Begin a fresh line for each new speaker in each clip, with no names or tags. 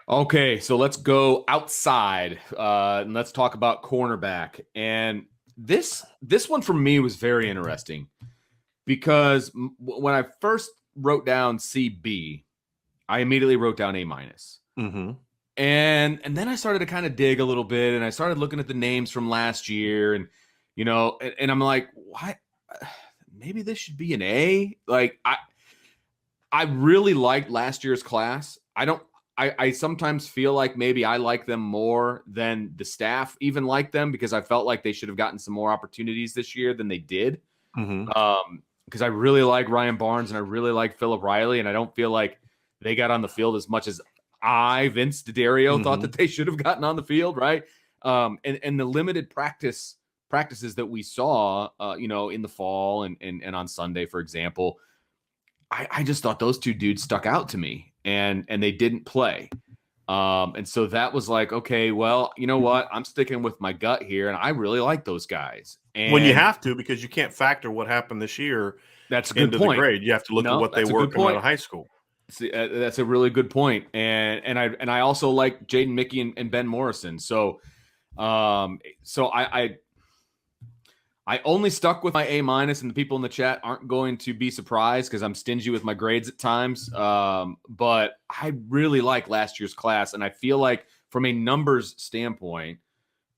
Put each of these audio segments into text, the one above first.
Okay, so let's go outside and let's talk about cornerback. And this one for me was very interesting because when I first wrote down CB, I immediately wrote down A minus.
Mm-hmm.
And then I started to kind of dig a little bit, and I started looking at the names from last year, and and I'm like, why? Maybe this should be an A. Like I really liked last year's class. I don't. I sometimes feel like maybe I like them more than the staff even like them because I felt like they should have gotten some more opportunities this year than they did.
Mm-hmm.
Because I really like Ryan Barnes and I really like Philip Riley, and I don't feel like they got on the field as much as Vince D'Addario, thought
Mm-hmm.
that they should have gotten on the field, right? And the limited practices that we saw, in the fall and on Sunday, for example, I just thought those two dudes stuck out to me, and they didn't play. And so that was like, okay, well, you know what? I'm sticking with my gut here, and I really like those guys.
When you
And
have to, because you can't factor what happened this year
that's a good
into the
point.
grade. You have to look at
No,
what they
that's a
were
good
coming out
point.
of high school.
See, that's a really good point. And I also like Jaden Mickey and Ben Morrison. So I only stuck with my A minus, and the people in the chat aren't going to be surprised because I'm stingy with my grades at times. But I really like last year's class, and I feel like from a numbers standpoint,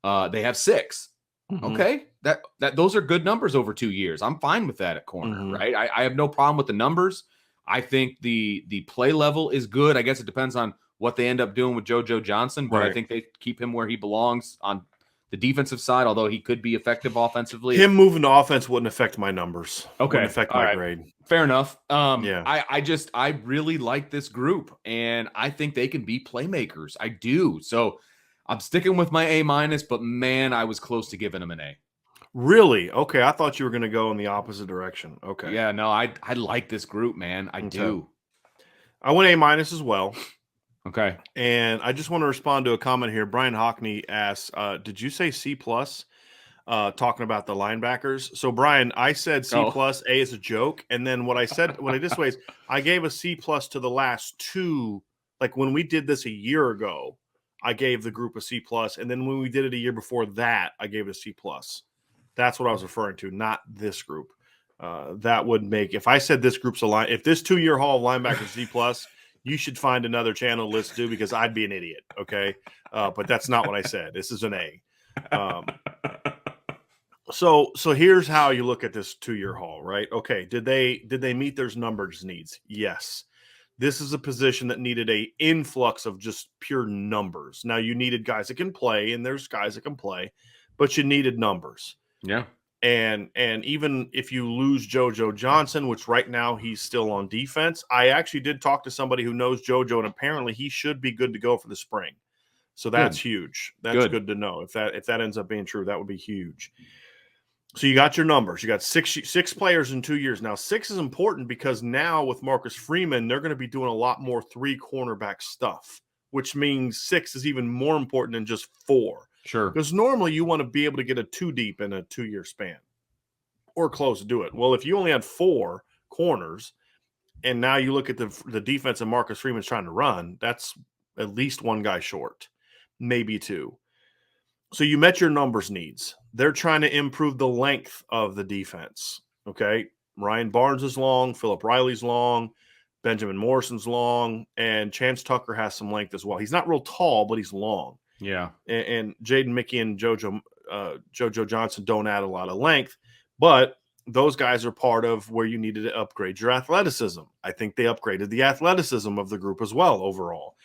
they have 6.
Mm-hmm.
Okay, that those are good numbers over 2 years. I'm fine with that at corner,
Mm-hmm.
right? I have no problem with the numbers. I think the play level is good. I guess it depends on what they end up doing with JoJo Johnson, but I
Right.
think they keep him where he belongs on the defensive side, although he could be effective offensively.
Him moving to offense wouldn't affect my numbers. Wouldn't
Okay,
affect
all
my
right,
grade.
fair enough.
Yeah.
I really like this group, and I think they can be playmakers. I do. So I'm sticking with my A minus, but man, I was close to giving them an A.
Really? Okay. I thought you were going to go in the opposite direction. Okay.
Yeah, no, I like this group, man. I
Okay.
do.
I went A minus as well.
Okay.
And I just want to respond to a comment here. Brian Hockney asks, did you say C plus? Talking about the linebackers. So Brian, I said C
Oh,
plus. A is a joke, and then what I did this way is I gave a C plus to the last two. Like when we did this a year ago, I gave the group a C plus, and then when we did it a year before that, I gave it a C plus. That's what I was referring to, not this group. That would make if I said this group's a line. If this 2-year haul of linebackers C plus, you should find another channel to listen to because I'd be an idiot. Okay, but that's not what I said. This is an A. So here's how you look at this 2-year haul, right? Okay, did they meet their numbers needs? Yes. This is a position that needed a influx of just pure numbers. Now you needed guys that can play, and there's guys that can play, but you needed numbers.
yeah.
And even if you lose JoJo Johnson, which right now he's still on defense, I actually did talk to somebody who knows JoJo, and apparently he should be good to go for the spring. So that's
Good.
huge. That's
Good.
good to know. If that ends up being true, that would be huge. So you got your numbers. You got six players in 2 years. Now, 6 is important because now with Marcus Freeman, they're going to be doing a lot more 3 cornerback stuff, which means 6 is even more important than just 4.
Sure.
Because normally you want to be able to get a 2 deep in a 2-year span or close to do it. Well, if you only had 4 corners and now you look at the defense and Marcus Freeman's trying to run, that's at least one guy short, maybe 2. So you met your numbers needs. They're trying to improve the length of the defense. Okay. Ryan Barnes is long, Philip Riley's long, Benjamin Morrison's long, and Chance Tucker has some length as well. He's not real tall, but he's long.
Yeah.
And Jaden Mickey and JoJo Johnson don't add a lot of length, but those guys are part of where you needed to upgrade your athleticism. I think they upgraded the athleticism of the group as well overall.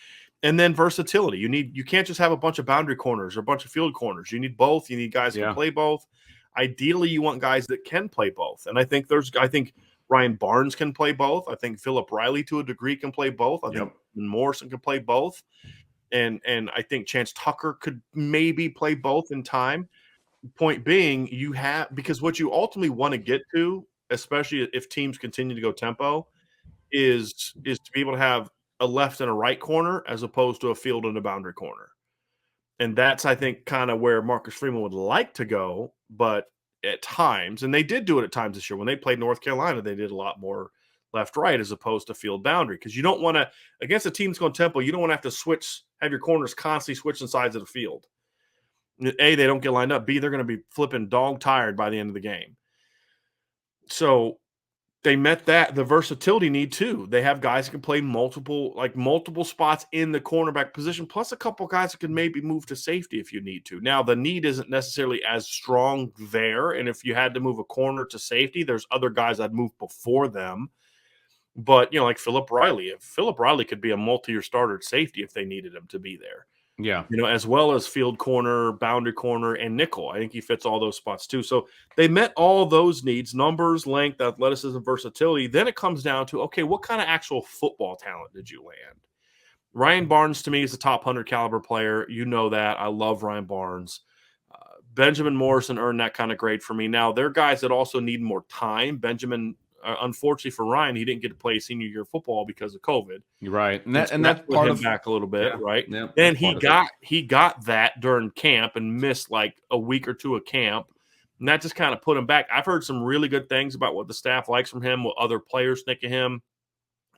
And then versatility. You can't just have a bunch of boundary corners or a bunch of field corners. You need both. You need guys who can play both. Ideally, you want guys that can play both. And I think Ryan Barnes can play both. I think Philip Riley to a degree can play both. I think Morrison can play both. And I think Chance Tucker could maybe play both in time. Point being, because what you ultimately want to get to, especially if teams continue to go tempo, is to be able to have a left and a right corner as opposed to a field and a boundary corner. And that's, I think, kind of where Marcus Freeman would like to go, but at times, and they did do it at times this year. When they played North Carolina, they did a lot more left-right as opposed to field boundary, because you don't want to, against a team that's going tempo, you don't want to have to have your corners constantly switching sides of the field. A, they don't get lined up. B, they're going to be flipping dog tired by the end of the game. So they met the versatility need too. They have guys who can play multiple spots in the cornerback position, plus a couple guys that can maybe move to safety if you need to. Now, the need isn't necessarily as strong there, and if you had to move a corner to safety, there's other guys I'd move before them. But, like Philip Riley. If Philip Riley could be a multi-year starter at safety if they needed him to be there.
Yeah.
As well as field corner, boundary corner, and nickel. I think he fits all those spots too. So they met all those needs: numbers, length, athleticism, versatility. Then it comes down to, okay, what kind of actual football talent did you land? Ryan Barnes, to me, is a top 100 caliber player. You know that. I love Ryan Barnes. Benjamin Morrison earned that kind of grade for me. Now, there are guys that also need more time. Benjamin, unfortunately for Ryan, he didn't get to play senior year football because of COVID.
You're right, and
that's
part
put him
of
back a little bit, right?
Yeah,
then he got that during camp and missed like a week or two of camp, and that just kind of put him back. I've heard some really good things about what the staff likes from him, what other players think of him.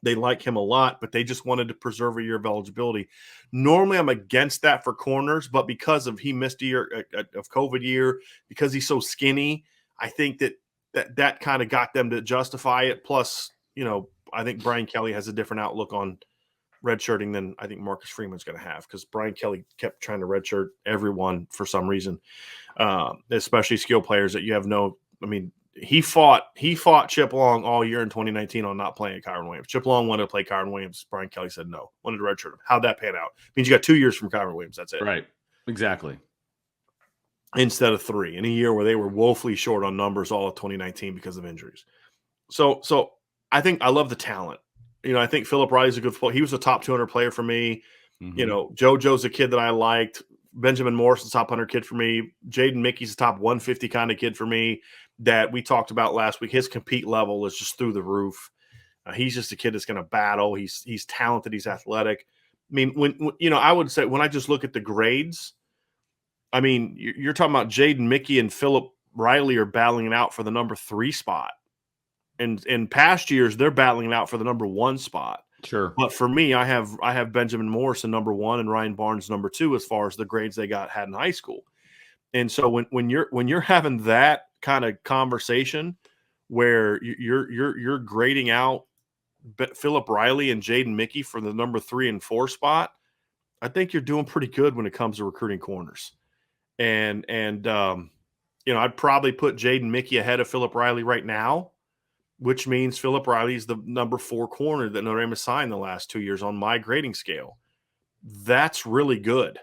They like him a lot, but they just wanted to preserve a year of eligibility. Normally, I'm against that for corners, but because he missed a year of COVID year, because he's so skinny, I think that kind of got them to justify it. Plus, I think Brian Kelly has a different outlook on redshirting than I think Marcus Freeman's going to have, because Brian Kelly kept trying to redshirt everyone for some reason, especially skill players that you have he fought Chip Long all year in 2019 on not playing Kyron Williams. Chip Long wanted to play Kyron Williams. Brian Kelly said no, wanted to redshirt him. How'd that pan out? It means you got 2 years from Kyron Williams. That's it.
Right. Exactly.
Instead of 3 in a year where they were woefully short on numbers all of 2019 because of injuries. So I think I love the talent. I think Philip Riley's a good player. He was a top 200 player for me.
Mm-hmm.
JoJo's a kid that I liked. Benjamin Morrison's a top 100 kid for me. Jaden Mickey's a top 150 kind of kid for me that we talked about last week. His compete level is just through the roof. He's just a kid that's going to battle. He's talented. He's athletic. I mean, when I would say when I just look at the grades, I mean, you're talking about Jaden Mickey and Philip Riley are battling it out for the number 3 spot. And in past years, they're battling it out for the number 1 spot.
Sure.
But for me, I have Benjamin Morrison number 1 and Ryan Barnes number 2 as far as the grades they had in high school. And so when you're having that kind of conversation where you're grading out Philip Riley and Jaden Mickey for the number 3 and 4 spot, I think you're doing pretty good when it comes to recruiting corners. And I'd probably put Jaden Mickey ahead of Philip Riley right now, which means Philip Riley is the number 4 corner that Notre Dame has signed the last 2 years on my grading scale. That's really good.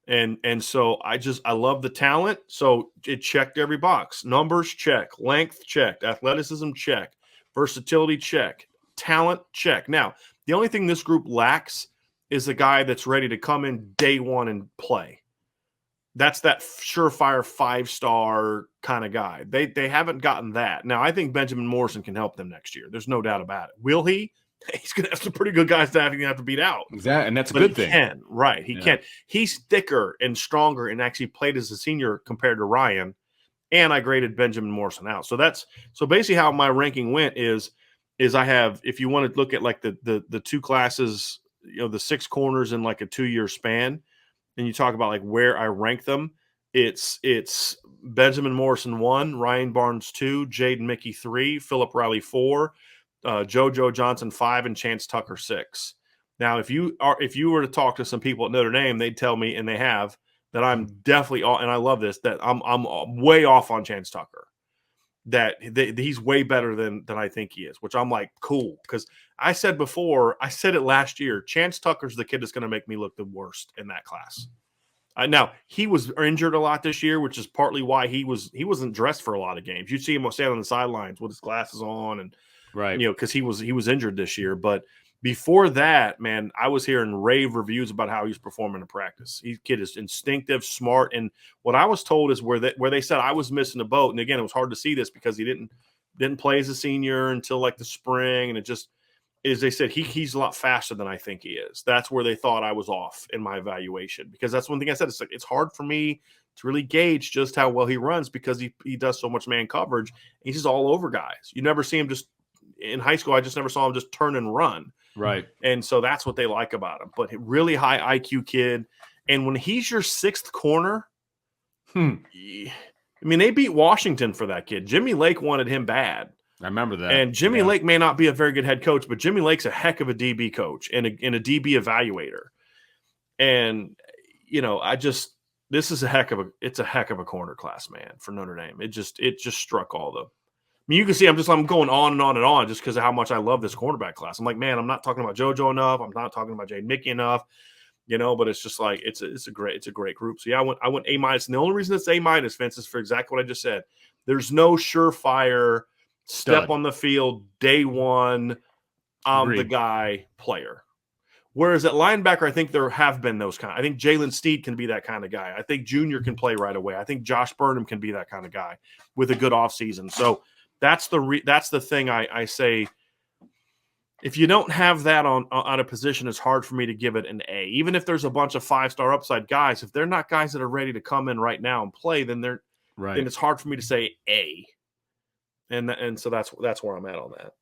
And so I love the talent. So it checked every box. Numbers, check. Length, check. Athleticism, check. Versatility, check. Talent, check. Now, the only thing this group lacks is a guy that's ready to come in day one and play. That's that surefire 5-star kind of guy. They haven't gotten that. Now, I think Benjamin Morrison can help them next year. There's no doubt about it. Will he? He's going to have some pretty good guys that he's going to have to beat out.
Exactly, and that's a good thing.
He can. He's thicker and stronger and actually played as a senior compared to Ryan, and I graded Benjamin Morrison out. So basically how my ranking went is I have, if you want to look at like the 2 classes, the 6 corners in like a 2-year span, and you talk about like where I rank them, it's Benjamin Morrison 1, Ryan Barnes 2, Jaden Mickey 3, Philip Riley 4, JoJo Johnson 5, and Chance Tucker 6. Now, if you were to talk to some people at Notre Dame, they'd tell me, and they have, that I'm definitely, and I love this, that I'm way off on Chance Tucker. That he's way better than I think he is, which I'm like, cool. Because I said it last year, Chance Tucker's the kid that's going to make me look the worst in that class. Now, he was injured a lot this year, which is partly why he wasn't dressed for a lot of games. You'd see him stand on the sidelines with his glasses on, and
right,
because he was injured this year. But before that, man, I was hearing rave reviews about how he's performing in practice. His kid is instinctive, smart, and what I was told is where they said I was missing a boat. And again, it was hard to see this because he didn't play as a senior until like the spring, and it just is. They said he's a lot faster than I think he is. That's where they thought I was off in my evaluation, because that's one thing I said. It's like it's hard for me to really gauge just how well he runs because he does so much man coverage. And he's just all over guys. You never see him just in high school, I just never saw him just turn and run.
Right.
And so that's what they like about him. But really high IQ kid. And when he's your sixth corner, I mean, they beat Washington for that kid. Jimmy Lake wanted him bad.
I remember that.
And Jimmy Lake may not be a very good head coach, but Jimmy Lake's a heck of a DB coach and a DB evaluator. And, you know, this is a heck of a corner class, man, for Notre Dame. It just struck all the. I mean, you can see I'm going on and on and on just because of how much I love this cornerback class. I'm like, man, I'm not talking about JoJo enough. I'm not talking about Jade Mickey enough, you know. But it's just like it's a great group. So yeah, I went A-. And the only reason it's A-, Vince, is for exactly what I just said. There's no surefire step on the field day one. I'm the guy player. Whereas at linebacker, I think there have been those kind. I think Jalen Steed can be that kind of guy. I think Junior can play right away. I think Josh Burnham can be that kind of guy with a good offseason. So that's the thing I say. If you don't have that on a position, it's hard for me to give it an A. Even if there's a bunch of 5-star upside guys, if they're not guys that are ready to come in right now and play, then it's hard for me to say A. And so that's where I'm at on that.